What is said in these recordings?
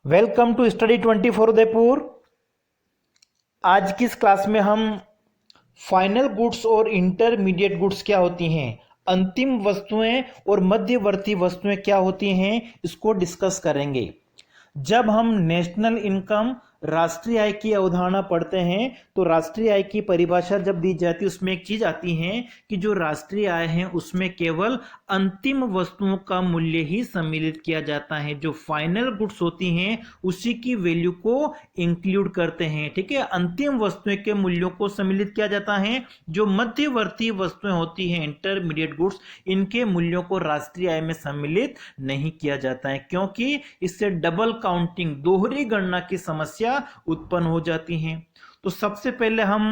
Welcome to study 24 Udaipur. आज की इस क्लास में हम फाइनल गुड्स और इंटरमीडिएट गुड्स क्या होती हैं, अंतिम वस्तुएं और मध्यवर्ती वस्तुएं क्या होती हैं, इसको डिस्कस करेंगे। जब हम नेशनल इनकम राष्ट्रीय आय की अवधारणा पढ़ते हैं तो राष्ट्रीय आय की परिभाषा जब दी जाती है उसमें एक चीज आती है कि जो राष्ट्रीय आय है उसमें केवल अंतिम वस्तुओं का मूल्य ही सम्मिलित किया जाता है। जो फाइनल गुड्स होती हैं उसी की वैल्यू को इंक्लूड करते हैं। ठीक है, अंतिम वस्तुएं के मूल्यों को सम्मिलित किया जाता है। जो मध्यवर्ती वस्तुएं होती हैं इंटरमीडिएट गुड्स, इनके मूल्यों को राष्ट्रीय आय में सम्मिलित नहीं किया जाता है, क्योंकि इससे डबल काउंटिंग, दोहरी गणना की समस्या उत्पन्न हो जाती है। तो सबसे पहले हम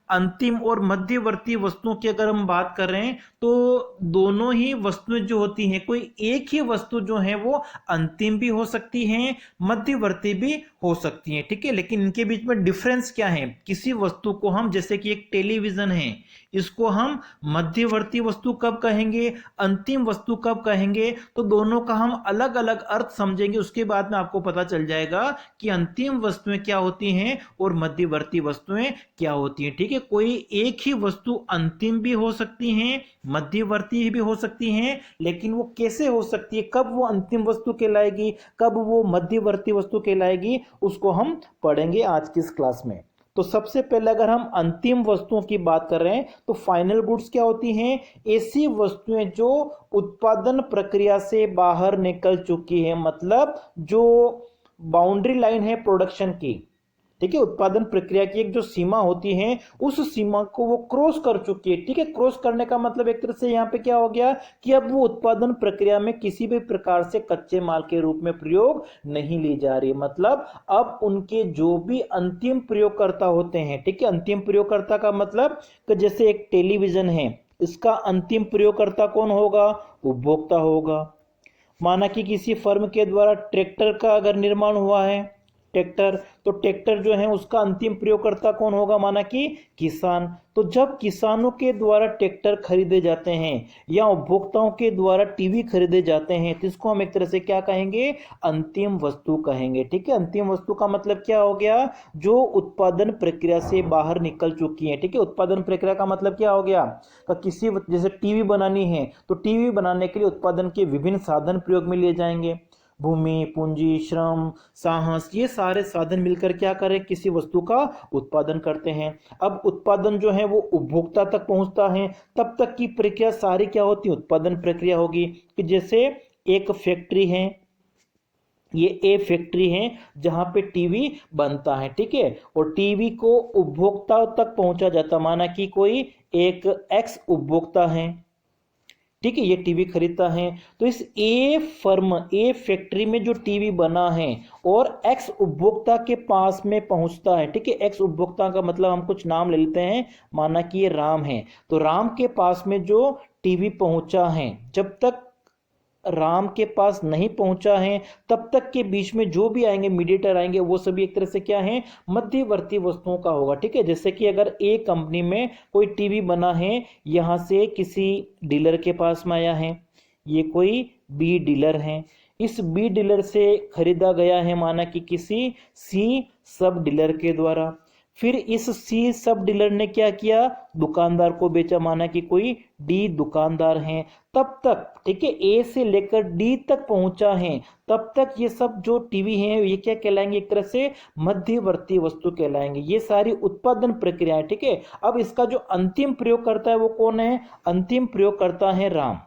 अंतिम और मध्यवर्ती वस्तुओं की अगर हम बात कर रहे हैं तो दोनों ही वस्तुएं जो होती हैं, कोई एक ही वस्तु जो है वो अंतिम भी हो सकती है, मध्यवर्ती भी हो सकती है। ठीक है, लेकिन इनके बीच में डिफरेंस क्या है? किसी वस्तु को हम, जैसे कि एक टेलीविजन है, इसको हम मध्यवर्ती वस्तु कब कहेंगे, अंतिम वस्तु कब कहेंगे, तो दोनों का हम अलग अलग अर्थ समझेंगे। उसके बाद में आपको पता चल जाएगा कि अंतिम वस्तुएं क्या होती हैं और मध्यवर्ती वस्तुएं क्या होती हैं। ठीक है, कोई एक ही वस्तु अंतिम भी हो सकती है, मध्यवर्ती भी हो सकती हैं, लेकिन वो कैसे हो सकती है, कब वो अंतिम वस्तु कहलाएगी, कब वो मध्यवर्ती वस्तु कहलाएगी, उसको हम पढ़ेंगे आज की इस क्लास में। तो सबसे पहले अगर हम अंतिम वस्तुओं की बात कर रहे हैं तो फाइनल गुड्स क्या होती हैं? ऐसी वस्तुएं जो उत्पादन प्रक्रिया से बाहर निकल चुकी है, मतलब जो बाउंड्री लाइन है प्रोडक्शन की। ठीक है, उत्पादन प्रक्रिया की एक जो सीमा होती है उस सीमा को वो क्रॉस कर चुकी है। ठीक है, क्रॉस करने का मतलब एक तरह से यहाँ पे क्या हो गया कि अब वो उत्पादन प्रक्रिया में किसी भी प्रकार से कच्चे माल के रूप में प्रयोग नहीं ली जा रही, मतलब अब उनके जो भी अंतिम प्रयोगकर्ता होते हैं, ठीक है, अंतिम प्रयोगकर्ता का मतलब कि जैसे एक टेलीविजन है, इसका अंतिम प्रयोगकर्ता कौन होगा? उपभोक्ता होगा। माना कि किसी फर्म के द्वारा ट्रैक्टर का अगर निर्माण हुआ है, ट्रैक्टर, तो ट्रैक्टर जो है उसका अंतिम प्रयोगकर्ता कौन होगा? माना कि किसान। तो जब किसानों के द्वारा ट्रैक्टर खरीदे जाते हैं या उपभोक्ताओं के द्वारा टीवी खरीदे जाते हैं तो इसको हम एक तरह से क्या कहेंगे? अंतिम वस्तु कहेंगे। ठीक है, अंतिम वस्तु का मतलब क्या हो गया? जो उत्पादन प्रक्रिया से बाहर निकल चुकी है। ठीक है, उत्पादन प्रक्रिया का मतलब क्या हो गया? तो किसी, जैसे टीवी बनानी है तो टीवी बनाने के लिए उत्पादन के विभिन्न साधन प्रयोग में लिए जाएंगे। भूमि, पूंजी, श्रम, साहस, ये सारे साधन मिलकर क्या करें? किसी वस्तु का उत्पादन करते हैं। अब उत्पादन जो है वो उपभोक्ता तक पहुंचता है, तब तक की प्रक्रिया सारी क्या होती है? उत्पादन प्रक्रिया होगी। कि जैसे एक फैक्ट्री है, ये ए फैक्ट्री है जहां पे टीवी बनता है, ठीक है, और टीवी को उपभोक्ता तक पहुंचा जाता, माना कि कोई एक एक्स उपभोक्ता है, ठीक है, ये टीवी खरीदता है, तो इस ए फर्म, ए फैक्ट्री में जो टीवी बना है और एक्स उपभोक्ता के पास में पहुंचता है। ठीक है, एक्स उपभोक्ता का मतलब हम कुछ नाम ले लेते हैं, माना कि ये राम है, तो राम के पास में जो टीवी पहुंचा है, जब तक राम के पास नहीं पहुंचा है तब तक के बीच में जो भी आएंगे, मीडिएटर आएंगे, वो सभी एक तरह से क्या है? मध्यवर्ती वस्तुओं का होगा। ठीक है, जैसे कि अगर ए कंपनी में कोई टीवी बना है, यहां से किसी डीलर के पास में आया है, ये कोई बी डीलर है, इस बी डीलर से खरीदा गया है, माना कि किसी सी सब डीलर के द्वारा, फिर इस सी सब डीलर ने क्या किया? दुकानदार को बेचा, माना कि कोई डी दुकानदार हैं, तब तक, ठीक है, ए से लेकर डी तक पहुंचा है, तब तक ये सब जो टीवी हैं ये क्या कहलाएंगे? एक तरह से मध्यवर्ती वस्तु कहलाएंगे। ये सारी उत्पादन प्रक्रिया है। ठीक है, अब इसका जो अंतिम प्रयोग करता है वो कौन है? अंतिम प्रयोग करता है राम।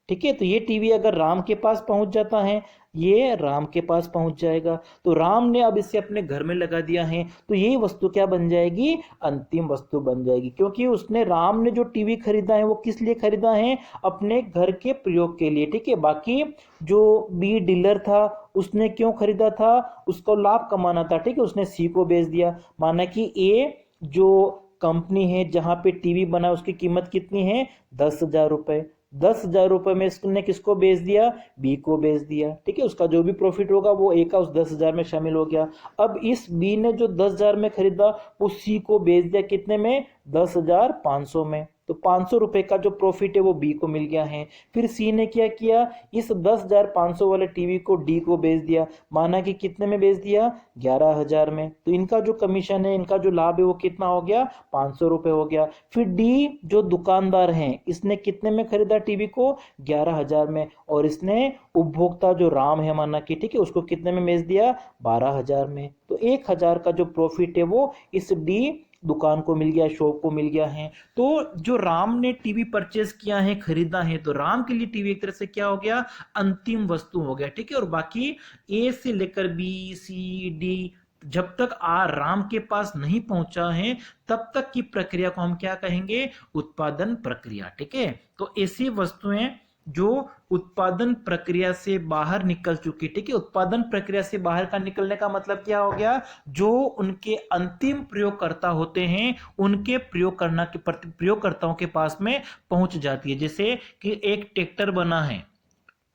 ठीक है, तो ये टीवी अगर राम के पास पहुंच जाता है, ये राम के पास पहुंच जाएगा, तो राम ने अब इसे अपने घर में लगा दिया है, तो ये वस्तु क्या बन जाएगी? अंतिम वस्तु बन जाएगी, क्योंकि उसने, राम ने जो टीवी खरीदा है वो किस लिए खरीदा है? अपने घर के प्रयोग के लिए। ठीक है, बाकी जो बी डीलर था उसने क्यों खरीदा था? उसको लाभ कमाना था। ठीक है, उसने सी को बेच दिया, माना कि ए जो कंपनी है जहां पे टीवी बना उसकी कीमत कितनी है? 10,000 रुपए। 10,000 रुपए में इसने किसको बेच दिया? बी को बेच दिया। ठीक है, उसका जो भी प्रॉफिट होगा वो ए का उस 10,000 में शामिल हो गया। अब इस बी ने जो 10,000 में खरीदा वो सी को बेच दिया कितने में? 10,500 में। तो 500 रुपए का जो प्रॉफिट है वो बी को मिल गया है। फिर सी ने क्या किया, इस 10,500 वाले टीवी को डी को बेच दिया, माना कि कितने में बेच दिया, 11,000 में। तो इनका जो कमीशन है, इनका जो लाभ है वो कितना हो गया, 500 रुपए हो गया। फिर डी जो दुकानदार है, इसने कितने में खरीदा टीवी को, 11,000 में, और इसने उपभोक्ता जो राम है माना कि, ठीक है, उसको कितने में बेच दिया, 12,000 में। तो 1,000 का जो प्रॉफिट है वो इस डी दुकान को मिल गया, शॉप को मिल गया है। तो जो राम ने टीवी परचेज किया है, खरीदा है, तो राम के लिए टीवी एक तरह से क्या हो गया, अंतिम वस्तु हो गया, ठीक है। और बाकी ए से लेकर बी सी डी जब तक राम के पास नहीं पहुंचा है तब तक की प्रक्रिया को हम क्या कहेंगे, उत्पादन प्रक्रिया, ठीक है। तो ऐसी वस्तुएं जो उत्पादन प्रक्रिया से बाहर निकल चुकी, ठीक है। उत्पादन प्रक्रिया से बाहर का निकलने का मतलब क्या हो गया, जो उनके अंतिम प्रयोगकर्ता होते हैं उनके प्रयोगकर्ताओं के पास में पहुंच जाती है। जैसे कि एक ट्रैक्टर बना है,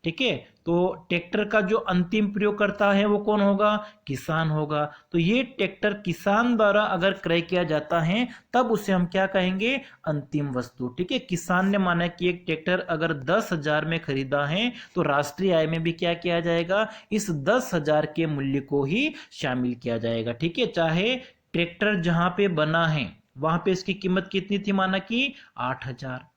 ठीक है, तो ट्रैक्टर का जो अंतिम प्रयोगकर्ता है वो कौन होगा, किसान होगा। तो ये ट्रैक्टर किसान द्वारा अगर क्रय किया जाता है तब उसे हम क्या कहेंगे, अंतिम वस्तु, ठीक है। किसान ने माना कि एक ट्रैक्टर अगर 10,000 में खरीदा है तो राष्ट्रीय आय में भी क्या किया जाएगा, इस 10,000 के मूल्य को ही शामिल किया जाएगा, ठीक है। चाहे ट्रैक्टर जहां पे बना है वहां पे इसकी कीमत कितनी थी, माना कि 8,000,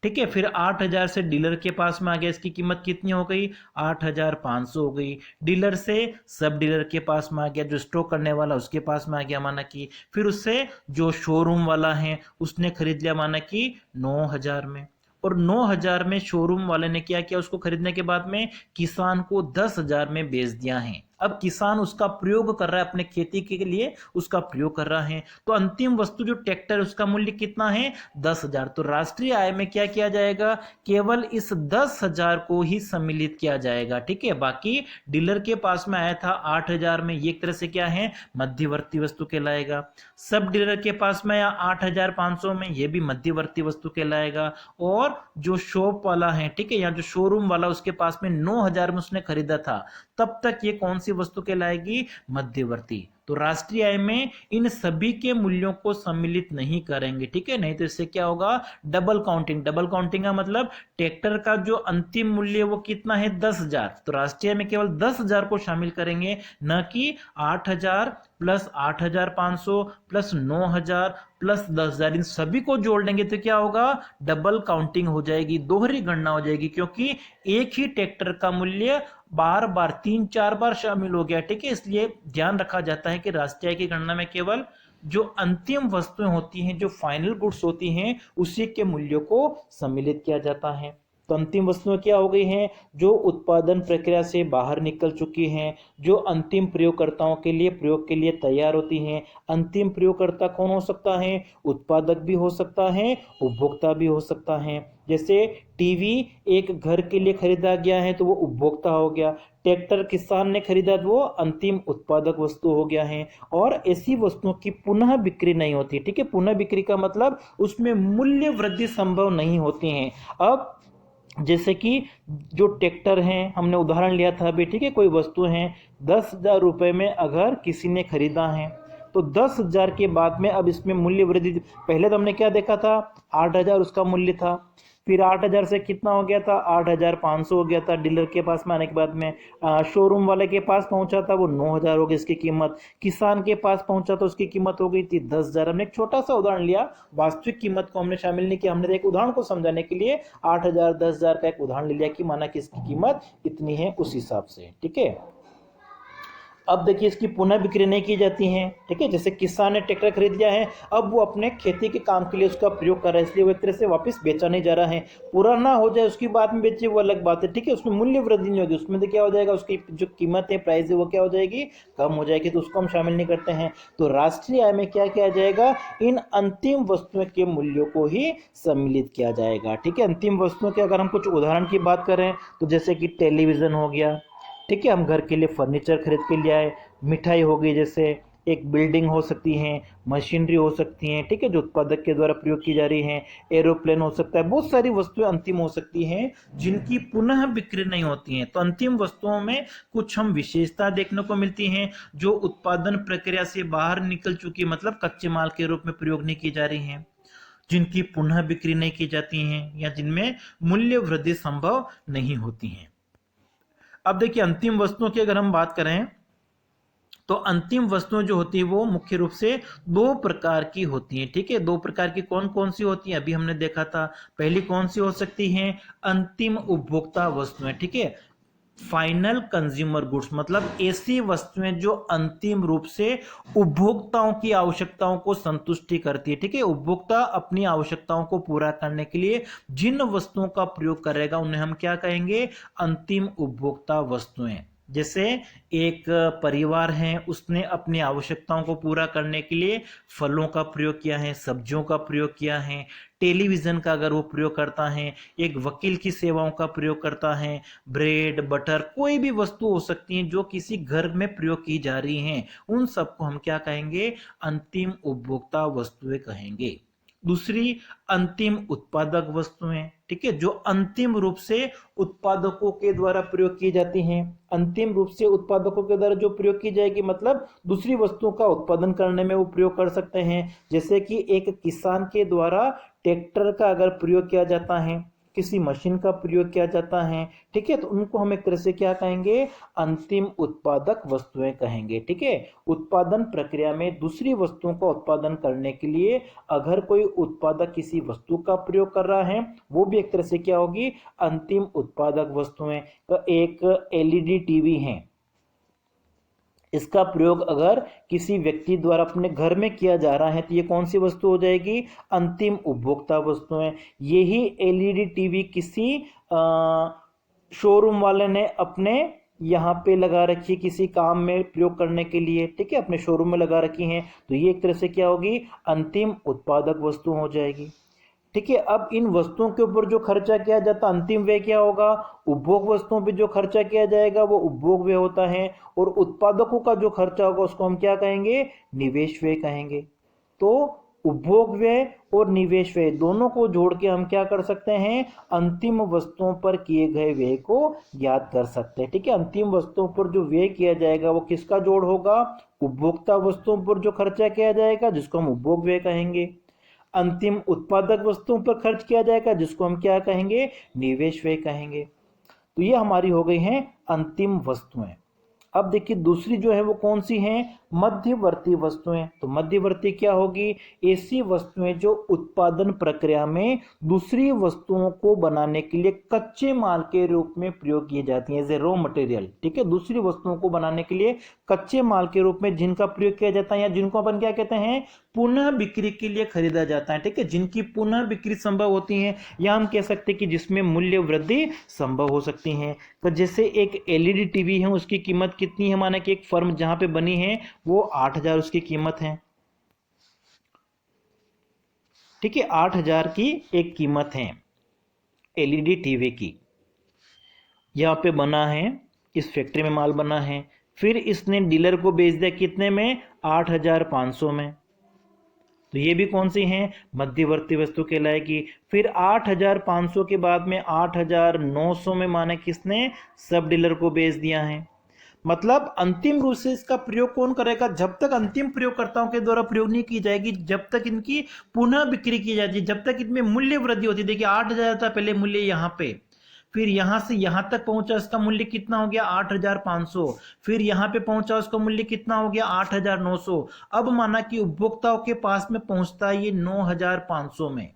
ठीक है। फिर 8,000 से डीलर के पास में आ गया, इसकी कीमत कितनी हो गई, 8,500 हो गई। डीलर से सब डीलर के पास में आ गया, जो स्टॉक करने वाला उसके पास में आ गया, माना कि। फिर उससे जो शोरूम वाला है उसने खरीद लिया, माना कि 9,000 में। और 9,000 में शोरूम वाले ने क्या किया, उसको खरीदने के बाद में किसान को 10,000 में बेच दिया है। अब किसान उसका प्रयोग कर रहा है, अपने खेती के लिए उसका प्रयोग कर रहा है। तो अंतिम वस्तु जो ट्रैक्टर, उसका मूल्य कितना है, 10,000। तो राष्ट्रीय आय में क्या किया जाएगा, केवल इस 10,000 को ही सम्मिलित किया जाएगा, ठीक है। बाकी डीलर के पास में आया था 8,000 में, ये एक तरह से क्या है, मध्यवर्ती वस्तु कहलाएगा। सब डीलर के पास में आया 8,500 में, ये भी मध्यवर्ती वस्तु कहलाएगा। और जो शॉप वाला है, ठीक है, या जो शोरूम वाला, उसके पास में 9,000 में उसने खरीदा था, तब तक ये कौन सी वस्तु कहलाएगी, मध्यवर्ती। तो राष्ट्रीय आय में इन सभी के मूल्यों को सम्मिलित नहीं करेंगे, ठीक है, नहीं तो इससे क्या होगा, डबल काउंटिंग। डबल काउंटिंग का मतलब ट्रैक्टर का जो अंतिम मूल्य वो कितना है, 10,000, तो राष्ट्रीय आय में केवल 10,000 को शामिल करेंगे, न कि 8,000 प्लस 8,500 प्लस 9,000 प्लस 10,000, इन सभी को जोड़ लेंगे तो क्या होगा, डबल काउंटिंग हो जाएगी, दोहरी गणना हो जाएगी, क्योंकि एक ही ट्रैक्टर का मूल्य बार बार 3-4 बार शामिल हो गया, ठीक है। इसलिए ध्यान रखा जाता है कि राष्ट्रीय आय की गणना में केवल जो अंतिम वस्तुएं होती हैं, जो फाइनल गुड्स होती हैं, उसी के मूल्यों को सम्मिलित किया जाता है। तो अंतिम वस्तुएं क्या हो गई हैं, जो उत्पादन प्रक्रिया से बाहर निकल चुकी हैं, जो अंतिम प्रयोगकर्ताओं के लिए प्रयोग के लिए तैयार होती हैं। अंतिम प्रयोगकर्ता कौन हो सकता है, उत्पादक भी हो सकता है, उपभोक्ता भी हो सकता है। जैसे टीवी एक घर के लिए खरीदा गया है तो वो उपभोक्ता हो गया, ट्रैक्टर किसान ने खरीदा तो वो अंतिम उत्पादक वस्तु हो गया है। और ऐसी वस्तुओं की पुनः बिक्री नहीं होती, ठीक है। पुनः बिक्री का मतलब उसमें मूल्य वृद्धि संभव नहीं होती है। अब जैसे कि जो ट्रैक्टर हैं, हमने उदाहरण लिया था अभी, ठीक है, कोई वस्तु है 10,000 रुपए में अगर किसी ने खरीदा है तो 10,000 के बाद में अब इसमें मूल्य वृद्धि, पहले तो हमने क्या देखा था, 8,000 उसका मूल्य था, फिर 8,000 से कितना हो गया था, 8,500 हो गया था। डीलर के पास में आने के बाद में शोरूम वाले के पास पहुंचा था, वो 9,000 हो गई इसकी कीमत। किसान के पास पहुंचा तो उसकी कीमत हो गई थी 10,000। हमने एक छोटा सा उदाहरण लिया, वास्तविक कीमत को हमने शामिल नहीं किया, हमने एक उदाहरण को समझाने के लिए 8,000 10,000 का एक उदाहरण ले लिया कि माना कि इसकी कीमत इतनी है, उस हिसाब से, ठीक है। अब देखिए इसकी पुनः बिक्री नहीं की जाती है, ठीक है। जैसे किसान ने ट्रैक्टर खरीद लिया है, अब वो अपने खेती के काम के लिए उसका प्रयोग कर रहा है, इसलिए वो एक तरह से वापस बेचा नहीं जा रहा है। पुराना हो जाए उसकी बाद में बेचे वो अलग बात है, ठीक है, उसमें मूल्य वृद्धि नहीं होगी, उसमें तो क्या हो जाएगा, उसकी जो कीमत है, प्राइस है, वो क्या हो जाएगी, कम हो जाएगी, तो उसको हम शामिल नहीं करते हैं। तो राष्ट्रीय आय में क्या किया जाएगा, इन अंतिम वस्तुओं के मूल्यों को ही सम्मिलित किया जाएगा, ठीक है। अंतिम वस्तुओं के अगर हम कुछ उदाहरण की बात करें तो जैसे कि टेलीविजन हो गया, ठीक है, हम घर के लिए फर्नीचर खरीद के लिए आए, मिठाई हो गई, जैसे एक बिल्डिंग हो सकती है, मशीनरी हो सकती हैं, ठीक है, जो उत्पादक के द्वारा प्रयोग की जा रही हैं, एरोप्लेन हो सकता है, बहुत सारी वस्तुएं अंतिम हो सकती हैं जिनकी पुनः बिक्री नहीं होती हैं। तो अंतिम वस्तुओं में कुछ हम विशेषता देखने को मिलती हैं जो उत्पादन प्रक्रिया से बाहर निकल चुकी, मतलब कच्चे माल के रूप में प्रयोग नहीं की जा रही हैं। जिनकी पुनः बिक्री नहीं की जाती हैं या जिनमें मूल्य वृद्धि संभव नहीं होती है। अब देखिए अंतिम वस्तुओं की अगर हम बात करें तो अंतिम वस्तुएं जो होती है वो मुख्य रूप से दो प्रकार की होती हैं। ठीक है, दो प्रकार की कौन कौन सी होती हैं अभी हमने देखा था। पहली कौन सी हो सकती हैं, अंतिम उपभोक्ता वस्तुएं। ठीक है, फाइनल कंज्यूमर गुड्स मतलब ऐसी वस्तुएं जो अंतिम रूप से उपभोक्ताओं की आवश्यकताओं को संतुष्टि करती है। ठीक है, उपभोक्ता अपनी आवश्यकताओं को पूरा करने के लिए जिन वस्तुओं का प्रयोग करेगा उन्हें हम क्या कहेंगे, अंतिम उपभोक्ता वस्तुएं। जैसे एक परिवार है, उसने अपनी आवश्यकताओं को पूरा करने के लिए फलों का प्रयोग किया है, सब्जियों का प्रयोग किया है, टेलीविजन का अगर वो प्रयोग करता है, एक वकील की सेवाओं का प्रयोग करता है, ब्रेड बटर कोई भी वस्तु हो सकती है जो किसी घर में प्रयोग की जा रही हैं, उन सबको हम क्या कहेंगे, अंतिम उपभोक्ता वस्तुएं कहेंगे। दूसरी अंतिम उत्पादक वस्तुएं। ठीक है, जो अंतिम रूप से उत्पादकों के द्वारा प्रयोग की जाती हैं। अंतिम रूप से उत्पादकों के द्वारा जो प्रयोग की जाएगी मतलब दूसरी वस्तुओं का उत्पादन करने में वो प्रयोग कर सकते हैं। जैसे कि एक किसान के द्वारा ट्रैक्टर का अगर प्रयोग किया जाता है, किसी मशीन का प्रयोग किया जाता है, ठीक है, तो उनको हम एक तरह से क्या कहेंगे, अंतिम उत्पादक वस्तुएं कहेंगे। ठीक है, उत्पादन प्रक्रिया में दूसरी वस्तुओं का उत्पादन करने के लिए अगर कोई उत्पादक किसी वस्तु का प्रयोग कर रहा है वो भी एक तरह से क्या होगी, अंतिम उत्पादक वस्तुएं। तो एक एलईडी टीवी है, इसका प्रयोग अगर किसी व्यक्ति द्वारा अपने घर में किया जा रहा है तो ये कौन सी वस्तु हो जाएगी, अंतिम उपभोक्ता वस्तुएं। यही एलईडी टीवी किसी शोरूम वाले ने अपने यहाँ पे लगा रखी, किसी काम में प्रयोग करने के लिए, ठीक है, अपने शोरूम में लगा रखी हैं, तो ये एक तरह से क्या होगी, अंतिम उत्पादक वस्तु हो जाएगी। ठीक है, अब इन वस्तुओं के ऊपर जो खर्चा किया जाता अंतिम व्यय क्या होगा, उपभोग वस्तुओं पे जो खर्चा किया जाएगा वो उपभोग व्यय होता है, और उत्पादकों का जो खर्चा होगा उसको हम क्या कहेंगे, निवेश व्यय कहेंगे। तो उपभोग व्यय और निवेश व्यय दोनों को जोड़ के हम क्या कर सकते हैं, अंतिम वस्तुओं पर किए गए व्यय को याद कर सकते हैं। ठीक है, अंतिम वस्तुओं पर जो व्यय किया जाएगा वो किसका जोड़ होगा, उपभोक्ता वस्तुओं पर जो खर्चा किया जाएगा जिसको हम उपभोग व्यय कहेंगे, अंतिम उत्पादक वस्तुओं पर खर्च किया जाएगा जिसको हम क्या कहेंगे, निवेश व्यय कहेंगे। तो ये हमारी हो गई हैं अंतिम वस्तुएं। अब देखिए दूसरी जो है वो कौन सी हैं, मध्यवर्ती वस्तुएं। तो मध्यवर्ती क्या होगी, ऐसी वस्तुएं जो उत्पादन प्रक्रिया में दूसरी वस्तुओं को बनाने के लिए कच्चे माल के रूप में प्रयोग की जाती हैं, एज ए रॉ मटेरियल। ठीक है, दूसरी वस्तुओं को बनाने के लिए कच्चे माल के रूप में जिनका प्रयोग किया जाता है या जिनको अपन क्या कहते हैं, पुनः बिक्री के लिए खरीदा जाता है। ठीक है, जिनकी पुनः बिक्री संभव होती है, या हम कह सकते हैं कि जिसमें मूल्य वृद्धि संभव हो सकती है। तो जैसे एक एलईडी टीवी है, उसकी कीमत कितनी है, माना कि एक फर्म जहां पे बनी है वो 8,000 उसकी कीमत है। ठीक है, 8,000 की एक कीमत है एलईडी टीवी की, यहाँ पे बना है, इस फैक्ट्री में माल बना है, फिर इसने डीलर को बेच दिया कितने में, 8,500 में। तो ये भी कौन सी है, मध्यवर्ती वस्तु कहलाएगी। फिर 8,500 के बाद में 8,900 में माने किसने, सब डीलर को बेच दिया है। मतलब अंतिम रूप से इसका प्रयोग कौन करेगा, जब तक अंतिम प्रयोगकर्ताओं के द्वारा प्रयोग नहीं की जाएगी, जब तक इनकी पुनः बिक्री की जाती है, जब तक इनमें मूल्य वृद्धि होती है। देखिए 8,000 था पहले मूल्य यहाँ पे, फिर यहां से यहां तक पहुंचा, इसका मूल्य कितना हो गया, 8,500। फिर यहां पे पहुंचा, उसका मूल्य कितना हो गया, 8,900। अब माना कि उपभोक्ताओं के पास में पहुंचता है ये 9,500 में।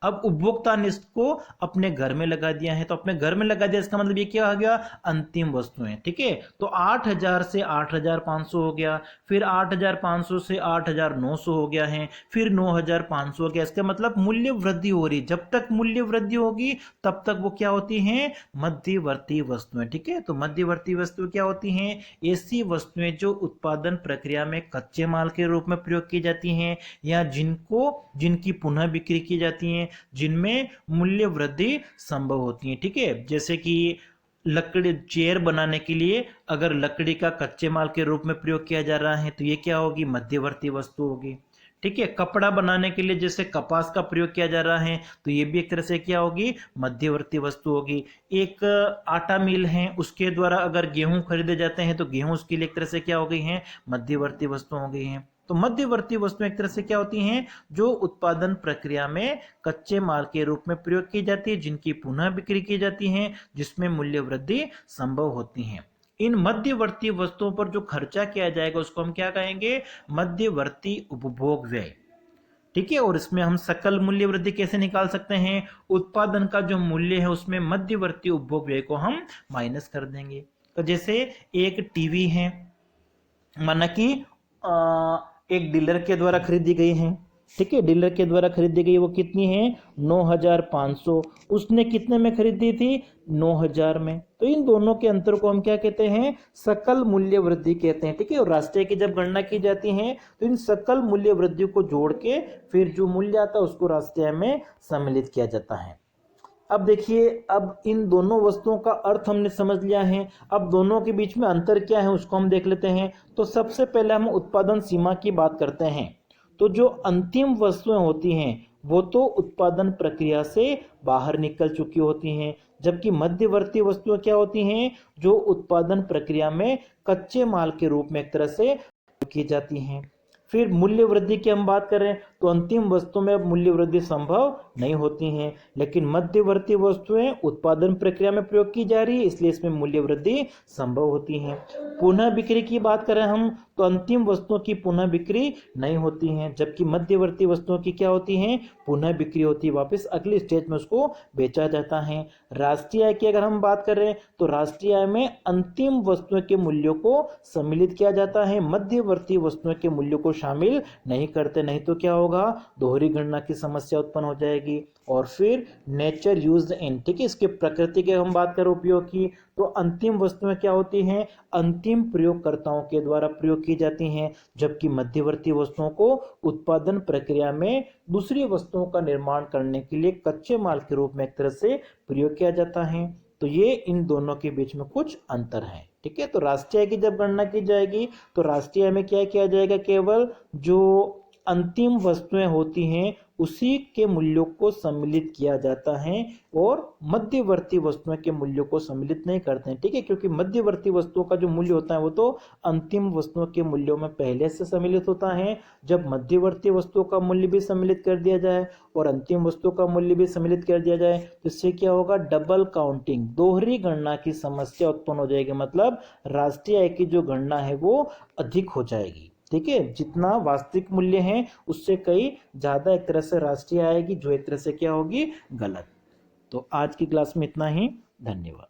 अब उपभोक्ता ने इसको अपने घर में लगा दिया है, तो अपने घर में लगा दिया, इसका मतलब ये क्या हो गया, अंतिम वस्तुएं। ठीक है, तो 8,000 से 8,500 हो गया, फिर 8,500 से 8,900 हो गया है, फिर 9,500 हो गया। इसका मतलब मूल्य वृद्धि हो रही, जब तक मूल्य वृद्धि होगी तब तक वो क्या होती हैं, मध्यवर्ती वस्तुएं। ठीक है, तो मध्यवर्ती वस्तु क्या होती हैं, ऐसी वस्तुएं जो उत्पादन प्रक्रिया में कच्चे माल के रूप में प्रयोग की जाती हैं, या जिनकी पुनः बिक्री की जाती है, जिनमें मूल्य वृद्धि संभव होती है। ठीक है, जैसे कि लकड़ी, चेयर बनाने के लिए अगर लकड़ी का कच्चे माल के रूप में प्रयोग किया जा रहा है तो ये क्या होगी, मध्यवर्ती वस्तु होगी। ठीक है, कपड़ा बनाने के लिए जैसे कपास का प्रयोग किया जा रहा है तो ये भी एक तरह से क्या होगी, मध्यवर्ती वस्तु होगी। एक आटा मिल है, उसके द्वारा अगर गेहूं खरीदे जाते हैं तो गेहूं उसके लिए एक तरह से क्या हो गई है, मध्यवर्ती वस्तु हो गई है। तो मध्यवर्ती वस्तुएं एक तरह से क्या होती हैं, जो उत्पादन प्रक्रिया में कच्चे माल के रूप में प्रयोग की जाती है, जिनकी पुनः बिक्री की जाती है, जिसमें मूल्य वृद्धि संभव होती है। इन मध्यवर्ती वस्तुओं पर जो खर्चा किया जाएगा उसको हम क्या कहेंगे, मध्यवर्ती उपभोग व्यय। ठीक है, और इसमें हम सकल मूल्य वृद्धि कैसे निकाल सकते हैं, उत्पादन का जो मूल्य है उसमें मध्यवर्ती उपभोग व्यय को हम माइनस कर देंगे। तो जैसे एक टीवी है, माना कि एक डीलर के द्वारा खरीदी गई है, ठीक है, डीलर के द्वारा खरीदी गई, वो कितनी है, 9,500। उसने कितने में खरीदी थी, 9,000 में। तो इन दोनों के अंतर को हम क्या कहते हैं, सकल मूल्य वृद्धि कहते हैं। ठीक है, और राष्ट्रीय की जब गणना की जाती है तो इन सकल मूल्य वृद्धि को जोड़ के फिर जो मूल्य आता है उसको राष्ट्रीय में सम्मिलित किया जाता है। अब देखिए, अब इन दोनों वस्तुओं का अर्थ हमने समझ लिया है। अब दोनों के बीच में अंतर क्या है उसको हम देख लेते हैं। तो सबसे पहले हम उत्पादन सीमा की बात करते हैं। तो जो अंतिम वस्तुएं होती हैं वो तो उत्पादन प्रक्रिया से बाहर निकल चुकी होती हैं, जबकि मध्यवर्ती वस्तुएं क्या होती हैं, जो उत्पादन प्रक्रिया में कच्चे माल के रूप में एक तरह से की जाती हैं। फिर मूल्य वृद्धि की हम बात करें तो अंतिम वस्तु में मूल्य वृद्धि संभव नहीं होती हैं, लेकिन मध्यवर्ती वस्तुएं उत्पादन प्रक्रिया में प्रयोग की जा रही है, इसलिए इसमें मूल्य वृद्धि संभव होती है। पुनः बिक्री की बात करें हम तो अंतिम वस्तुओं की पुनः बिक्री नहीं होती है, जबकि मध्यवर्ती वस्तुओं की क्या होती है, पुनः बिक्री होती है, वापस अगली स्टेज में उसको बेचा जाता है। राष्ट्रीय आय की अगर हम बात करें तो राष्ट्रीय आय में अंतिम वस्तुओं के मूल्यों को सम्मिलित किया जाता है, मध्यवर्ती वस्तुओं के मूल्यों को शामिल नहीं करते, नहीं तो क्या होगा, दोहरी गणना की समस्या उत्पन्न हो जाएगी। और फिर नेचर यूज्ड इन, ठीक है, इसके प्रकृति के हम बात करें उपयोग की तो अंतिम वस्तुएं क्या होती हैं, अंतिम प्रयोगकर्ताओं के द्वारा प्रयोग की जाती हैं, जबकि मध्यवर्ती वस्तुओं को उत्पादन प्रक्रिया में दूसरी वस्तुओं का निर्माण करने के लिए कच्चे माल के रूप में एक तरह से प्रयोग किया जाता है। तो ये इन दोनों के बीच में कुछ अंतर है। ठीक है, तो राष्ट्रीय आय की जब गणना की जाएगी तो राष्ट्रीय आय में क्या किया जाएगा, केवल जो अंतिम वस्तुएं होती हैं उसी के मूल्यों को सम्मिलित किया जाता है और मध्यवर्ती वस्तुओं के मूल्यों को सम्मिलित नहीं करते हैं। ठीक है, क्योंकि मध्यवर्ती वस्तुओं का जो मूल्य होता है वो तो अंतिम वस्तुओं के मूल्यों में पहले से सम्मिलित होता है। जब मध्यवर्ती वस्तुओं का मूल्य भी सम्मिलित कर दिया जाए और अंतिम वस्तुओं का मूल्य भी सम्मिलित कर दिया जाए तो इससे क्या होगा, डबल काउंटिंग, दोहरी गणना की समस्या उत्पन्न हो जाएगी। मतलब राष्ट्रीय आय की जो गणना है वो अधिक हो जाएगी। ठीक है, जितना वास्तविक मूल्य है उससे कई ज्यादा एक तरह से राष्ट्रीय आएगी, जो एक तरह से क्या होगी, गलत। तो आज की क्लास में इतना ही, धन्यवाद।